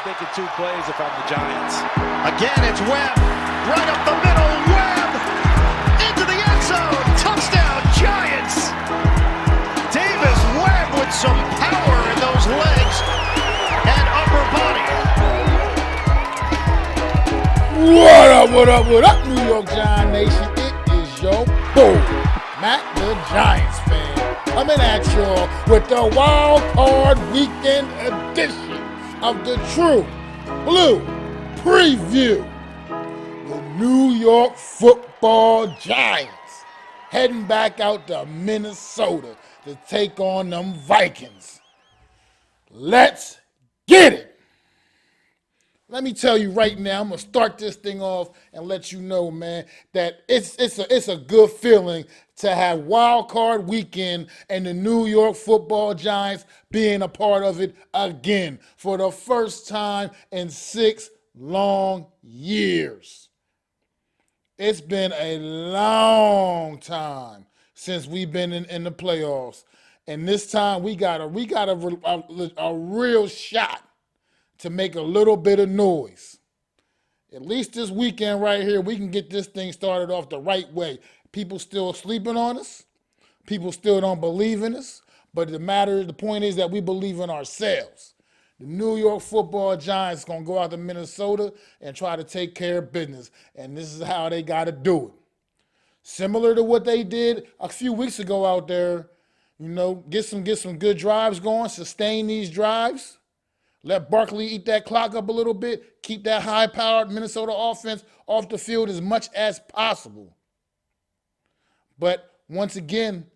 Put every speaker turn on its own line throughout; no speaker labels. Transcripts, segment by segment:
thinking two plays if I'm the Giants.
Again, it's Webb. Right up the middle. Webb into the end zone. Touchdown, Giants. Davis Webb with some power in those legs and upper body.
What up, New York Giant Nation? It is your boy, Mac the Giants fan, coming at y'all with the Wild Card Weekend edition of the True Blue Preview. The New York Football Giants heading back out to Minnesota to take on them Vikings. Let's get it. Let me tell you right now, I'm going to start this thing off and let you know, man, that it's a good feeling to have Wild Card Weekend and the New York Football Giants being a part of it again for the first time in 6 long years. It's been a long time since we've been in the playoffs, and this time we got a real shot to make a little bit of noise. At least this weekend right here, we can get this thing started off the right way. People still sleeping on us. People still don't believe in us. But the point is that we believe in ourselves. The New York Football Giants going to go out to Minnesota and try to take care of business. And this is how they got to do it. Similar to what they did a few weeks ago out there, get some good drives going, sustain these drives. Let Barkley eat that clock up a little bit. Keep that high-powered Minnesota offense off the field as much as possible. But once again,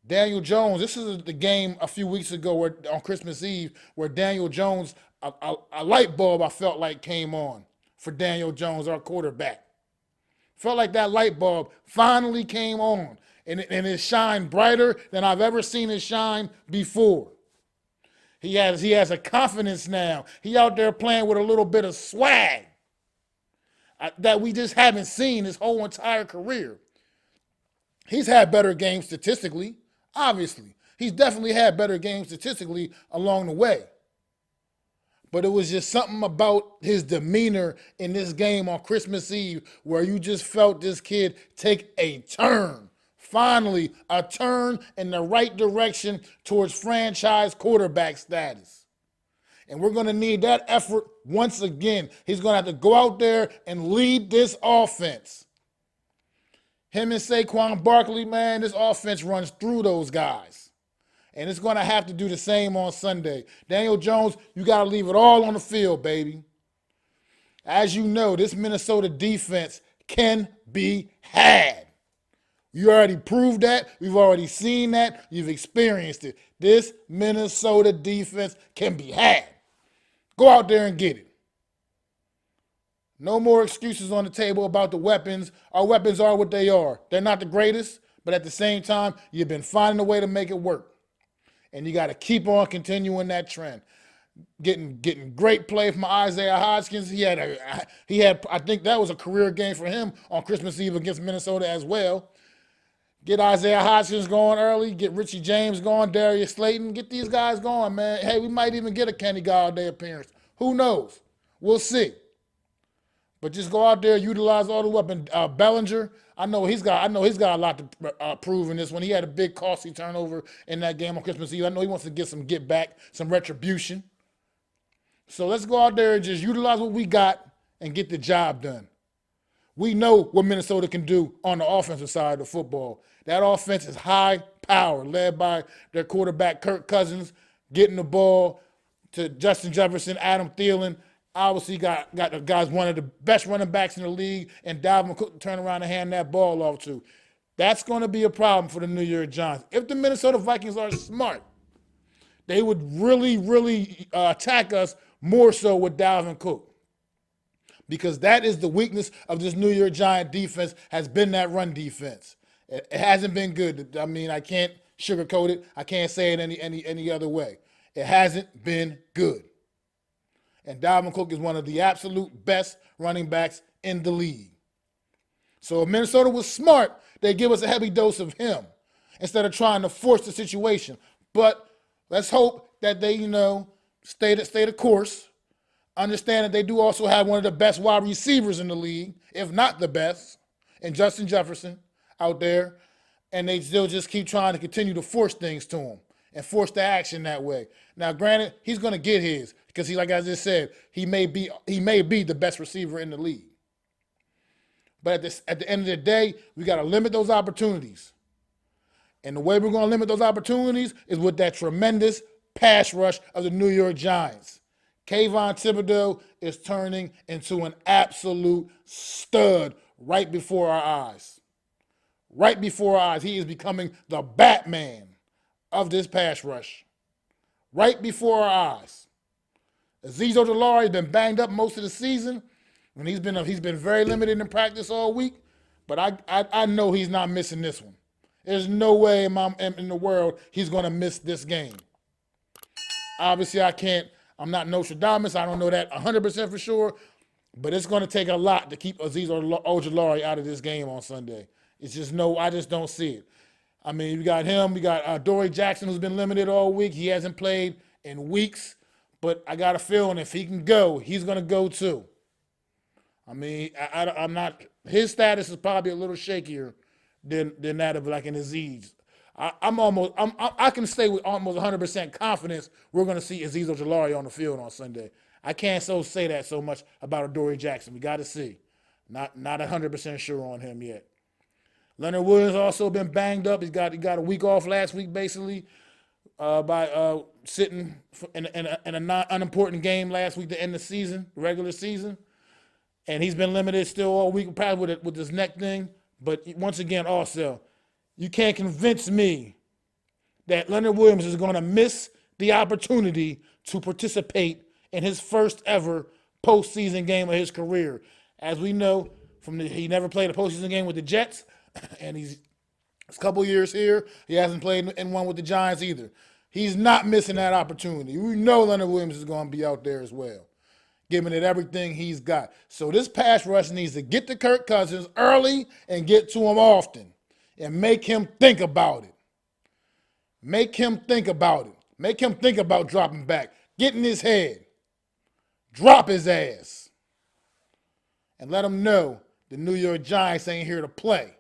Daniel Jones, this is the game a few weeks ago on Christmas Eve where Daniel Jones, a light bulb I felt like came on for Daniel Jones, our quarterback. Felt like that light bulb finally came on, and it shined brighter than I've ever seen it shine before. He has a confidence now. He out there playing with a little bit of swag that we just haven't seen his whole entire career. He's had better games statistically, obviously. He's definitely had better games statistically along the way. But it was just something about his demeanor in this game on Christmas Eve where you just felt this kid take a turn. Finally, a turn in the right direction towards franchise quarterback status. And we're going to need that effort once again. He's going to have to go out there and lead this offense. Him and Saquon Barkley, man, this offense runs through those guys. And it's going to have to do the same on Sunday. Daniel Jones, you got to leave it all on the field, baby. As you know, this Minnesota defense can be had. You already proved that. We've already seen that. You've experienced it. This Minnesota defense can be had. Go out there and get it. No more excuses on the table about the weapons. Our weapons are what they are. They're not the greatest, but at the same time, you've been finding a way to make it work. And you got to keep on continuing that trend. Getting great play from Isaiah Hodgins. He had I think that was a career game for him on Christmas Eve against Minnesota as well. Get Isaiah Hodgins going early. Get Richie James going. Darius Slayton. Get these guys going, man. Hey, we might even get a Kenny Galladay appearance. Who knows? We'll see. But just go out there, utilize all the weapons. Bellinger, I know he's got a lot to prove in this one. He had a big costly turnover in that game on Christmas Eve. I know he wants to get some get back, some retribution. So let's go out there and just utilize what we got and get the job done. We know what Minnesota can do on the offensive side of the football. That offense is high power, led by their quarterback, Kirk Cousins, getting the ball to Justin Jefferson, Adam Thielen. Obviously got the guys, one of the best running backs in the league, and Dalvin Cook to turn around and hand that ball off to. That's going to be a problem for the New York Giants. If the Minnesota Vikings are smart, they would really attack us more so with Dalvin Cook. Because that is the weakness of this New York Giant defense, has been that run defense. It hasn't been good. I mean, I can't sugarcoat it. I can't say it any other way. It hasn't been good. And Dalvin Cook is one of the absolute best running backs in the league. So if Minnesota was smart, they'd give us a heavy dose of him instead of trying to force the situation. But let's hope that they, stay the course. Understand that they do also have one of the best wide receivers in the league, if not the best, and Justin Jefferson out there. And they still just keep trying to continue to force things to him and force the action that way. Now, granted, he's going to get his because he, like I just said, he may be the best receiver in the league. But at the end of the day, we got to limit those opportunities. And the way we're going to limit those opportunities is with that tremendous pass rush of the New York Giants. Kayvon Thibodeau is turning into an absolute stud right before our eyes. Right before our eyes, he is becoming the Batman of this pass rush. Right before our eyes. Azeez Ojulari has been banged up most of the season, and he's been very limited in practice all week. But I know he's not missing this one. There's no way in the world he's going to miss this game. Obviously, I'm not Nostradamus. I don't know that 100% for sure. But it's going to take a lot to keep Azeez Ojulari out of this game on Sunday. It's just I just don't see it. I mean, we got him. We got Dory Jackson, who's been limited all week. He hasn't played in weeks. But I got a feeling if he can go, he's going to go too. I mean, I'm not – his status is probably a little shakier than that of like an Azeez. I can say with almost 100% confidence we're going to see Azeez Ojulari on the field on Sunday. I can't say that so much about Adoree Jackson. We got to see. Not 100% sure on him yet. Leonard Williams also been banged up. He got a week off last week basically by sitting in a unimportant game last week to end the season, regular season. And he's been limited still all week, probably with this neck thing. But once again, also, you can't convince me that Leonard Williams is going to miss the opportunity to participate in his first ever postseason game of his career. As we know, he never played a postseason game with the Jets, and he's a couple years here. He hasn't played in one with the Giants either. He's not missing that opportunity. We know Leonard Williams is going to be out there as well, giving it everything he's got. So this pass rush needs to get to Kirk Cousins early and get to him often and make him think about it. Make him think about it. Make him think about dropping back. Get in his head. Drop his ass. And let him know the New York Giants ain't here to play.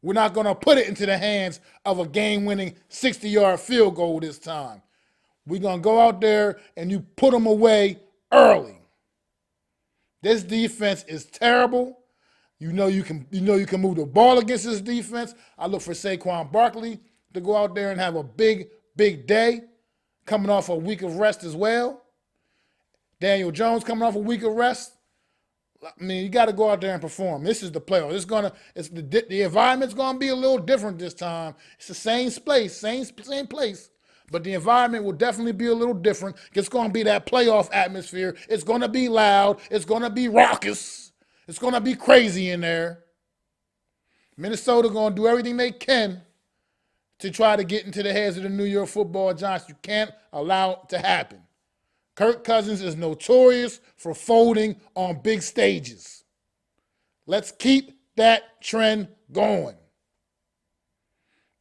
We're not going to put it into the hands of a game-winning 60-yard field goal this time. We're going to go out there and you put them away early. This defense is terrible. You know you can move the ball against this defense. I look for Saquon Barkley to go out there and have a big day, coming off a week of rest as well. Daniel Jones coming off a week of rest. I mean, you got to go out there and perform. This is the playoffs. The environment's gonna be a little different this time. It's the same place, same place, but the environment will definitely be a little different. It's gonna be that playoff atmosphere. It's gonna be loud. It's gonna be raucous. It's gonna be crazy in there. Minnesota gonna do everything they can to try to get into the heads of the New York Football Giants. You can't allow it to happen. Kirk Cousins is notorious for folding on big stages. Let's keep that trend going.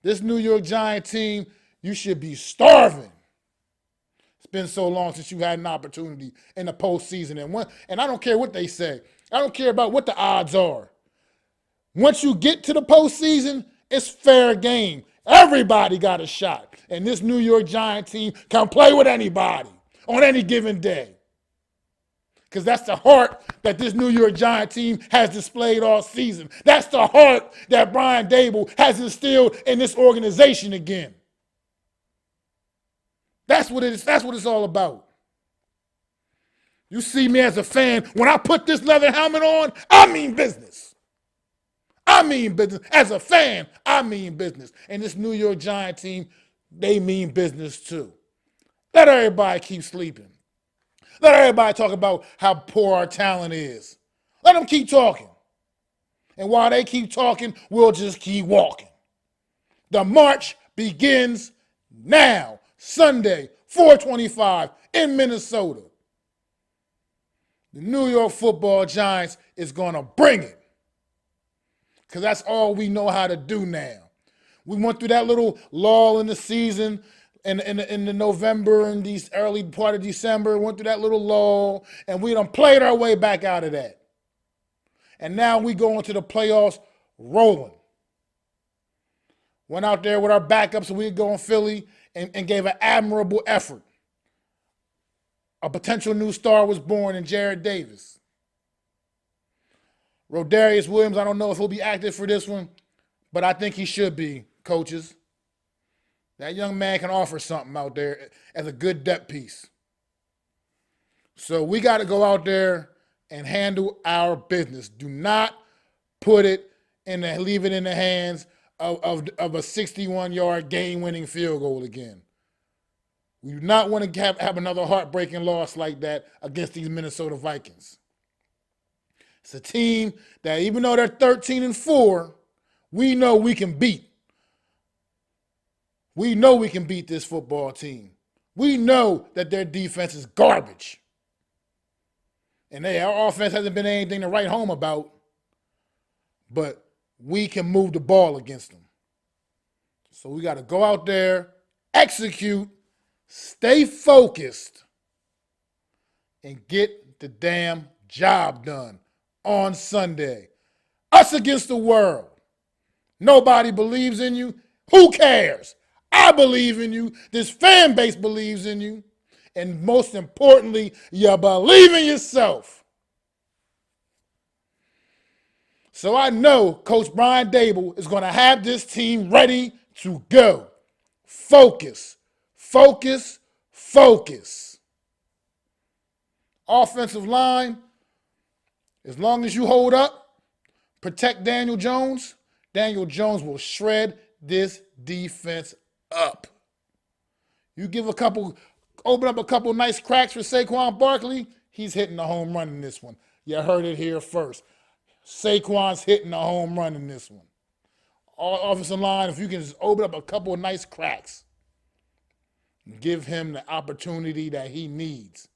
This New York Giants team, you should be starving. It's been so long since you had an opportunity in the postseason. And I don't care what they say. I don't care about what the odds are. Once you get to the postseason, it's fair game. Everybody got a shot. And this New York Giants team can play with anybody on any given day. Because that's the heart that this New York Giants team has displayed all season. That's the heart that Brian Daboll has instilled in this organization again. That's what it is. That's what it's all about. You see me as a fan, when I put this leather helmet on, I mean business. I mean business. As a fan, I mean business. And this New York Giants team, they mean business too. Let everybody keep sleeping. Let everybody talk about how poor our talent is. Let them keep talking. And while they keep talking, we'll just keep walking. The march begins now, Sunday, 4:25 in Minnesota. The New York Football Giants is going to bring it. Because that's all we know how to do now. We went through that little lull in the season, in the November and these early part of December, went through that little lull, and we done played our way back out of that. And now we go into the playoffs rolling. Went out there with our backups, and we go in Philly and gave an admirable effort. A potential new star was born in Jared Davis. Rodarius Williams, I don't know if he'll be active for this one, but I think he should be, coaches. That young man can offer something out there as a good depth piece. So we got to go out there and handle our business. Do not leave it in the hands of a 61-yard game-winning field goal again. We do not want to have another heartbreaking loss like that against these Minnesota Vikings. It's a team that, even though they're 13-4, we know we can beat. We know we can beat this football team. We know that their defense is garbage. And our offense hasn't been anything to write home about, but we can move the ball against them. So we got to go out there, execute, stay focused, and get the damn job done on Sunday. Us against the world. Nobody believes in you. Who cares? I believe in you. This fan base believes in you. And most importantly, you believe in yourself. So I know Coach Brian Dable is going to have this team ready to go. Focus, focus, focus. Offensive line, as long as you hold up, protect Daniel Jones will shred this defense up. You open up a couple nice cracks for Saquon Barkley, he's hitting a home run in this one. You heard it here first. Saquon's hitting a home run in this one. All offensive line, if you can just open up a couple of nice cracks, give him the opportunity that he needs.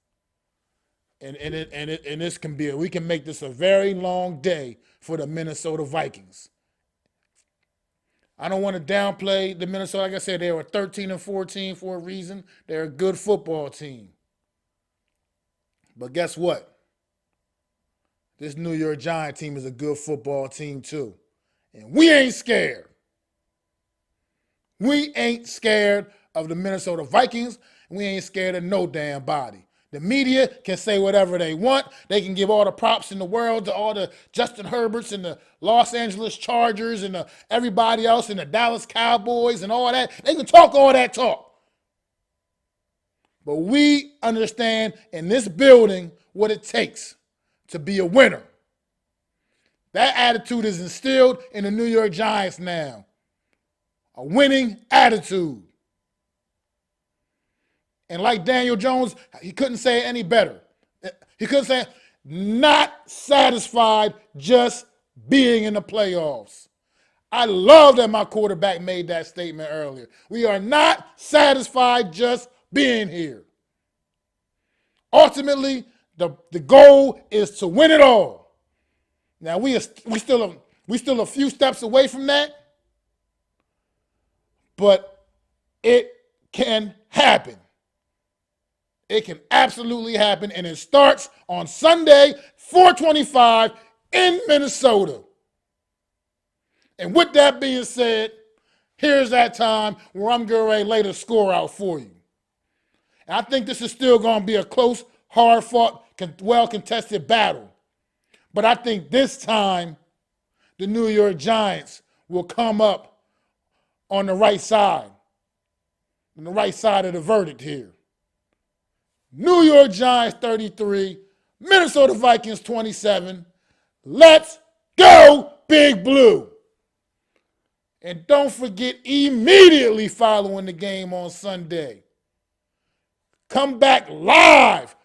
And this can be, we can make this a very long day for the Minnesota Vikings. I don't want to downplay the Minnesota. Like I said, they were 13-14 for a reason. They're a good football team. But guess what? This New York Giants team is a good football team too. And we ain't scared. We ain't scared of the Minnesota Vikings. We ain't scared of no damn body. The media can say whatever they want. They can give all the props in the world to all the Justin Herberts and the Los Angeles Chargers and everybody else and the Dallas Cowboys and all that. They can talk all that talk. But we understand in this building what it takes to be a winner. That attitude is instilled in the New York Giants now. A winning attitude. And like Daniel Jones, he couldn't say it any better. He couldn't say, not satisfied just being in the playoffs. I love that my quarterback made that statement earlier. We are not satisfied just being here. Ultimately, the goal is to win it all. Now, we still a few steps away from that, but it can happen. It can absolutely happen, and it starts on Sunday, 4:25 in Minnesota. And with that being said, here's that time where I'm going to lay the score out for you. And I think this is still going to be a close, hard-fought, well-contested battle. But I think this time the New York Giants will come up on the right side of the verdict here. New York Giants 33, Minnesota Vikings 27. Let's go, Big Blue. And don't forget, immediately following the game on Sunday, come back live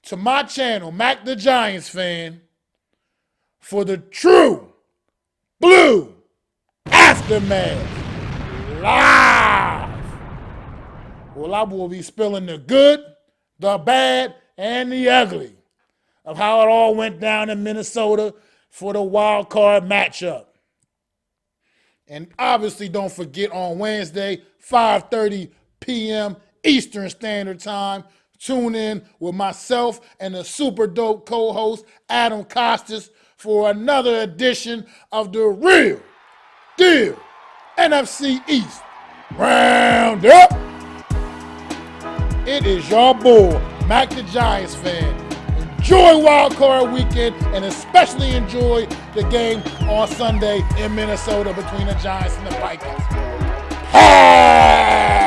to my channel, MacDaGiantsFan, for the true Blue Aftermath live. Well, I will be spilling the good, the bad, and the ugly of how it all went down in Minnesota for the wild card matchup. And obviously, don't forget on Wednesday, 5:30 p.m. Eastern Standard Time. Tune in with myself and the super dope co-host Adam Costas for another edition of the Real Deal NFC East Roundup. It is your boy, Mac the Giants fan. Enjoy Wildcard Weekend and especially enjoy the game on Sunday in Minnesota between the Giants and the Vikings. Hey!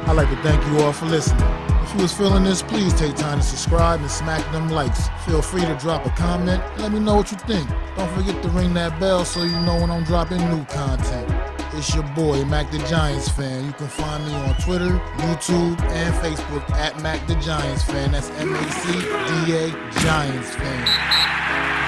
I'd like to thank you all for listening. If you was feeling this, please take time to subscribe and smack them likes. Feel free to drop a comment and let me know what you think. Don't forget to ring that bell so you know when I'm dropping new content. It's your boy, Mac the Giants fan. You can find me on Twitter, YouTube, and Facebook at Mac the Giants fan. That's MACDA Giants fan.